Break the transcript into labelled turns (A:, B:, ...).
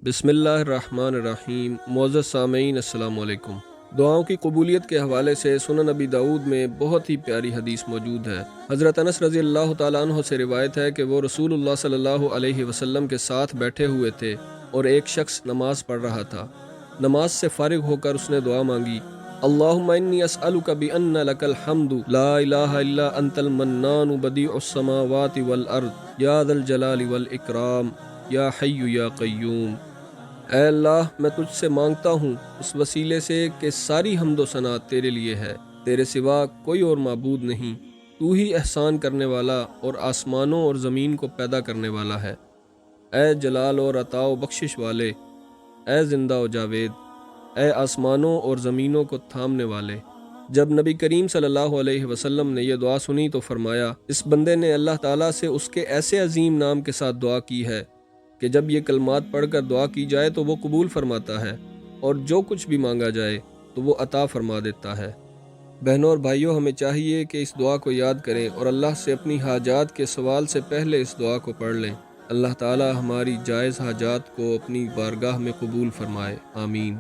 A: بسم اللہ الرحمن الرحیم۔ معزز سامعین السلام علیکم۔ دعاؤں کی قبولیت کے حوالے سے سنن نبی داؤد میں بہت ہی پیاری حدیث موجود ہے۔ حضرت انس رضی اللہ تعالیٰ عنہ سے روایت ہے کہ وہ رسول اللہ صلی اللہ علیہ وسلم کے ساتھ بیٹھے ہوئے تھے اور ایک شخص نماز پڑھ رہا تھا۔ نماز سے فارغ ہو کر اس نے دعا مانگی، اللہم انی اسألک بان لک الحمد لا الہ الا انت المنان بدیع السماوات والارض یا ذا الجلال والاکرام یا حی یا قیوم۔ اے اللہ، میں تجھ سے مانگتا ہوں اس وسیلے سے کہ ساری حمد و ثنا تیرے لیے ہے، تیرے سوا کوئی اور معبود نہیں، تو ہی احسان کرنے والا اور آسمانوں اور زمین کو پیدا کرنے والا ہے۔ اے جلال اور عطا و بخشش والے، اے زندہ و جاوید، اے آسمانوں اور زمینوں کو تھامنے والے۔ جب نبی کریم صلی اللہ علیہ وسلم نے یہ دعا سنی تو فرمایا، اس بندے نے اللہ تعالیٰ سے اس کے ایسے عظیم نام کے ساتھ دعا کی ہے کہ جب یہ کلمات پڑھ کر دعا کی جائے تو وہ قبول فرماتا ہے، اور جو کچھ بھی مانگا جائے تو وہ عطا فرما دیتا ہے۔ بہنوں اور بھائیوں، ہمیں چاہیے کہ اس دعا کو یاد کریں اور اللہ سے اپنی حاجات کے سوال سے پہلے اس دعا کو پڑھ لیں۔ اللہ تعالی ہماری جائز حاجات کو اپنی بارگاہ میں قبول فرمائے، آمین۔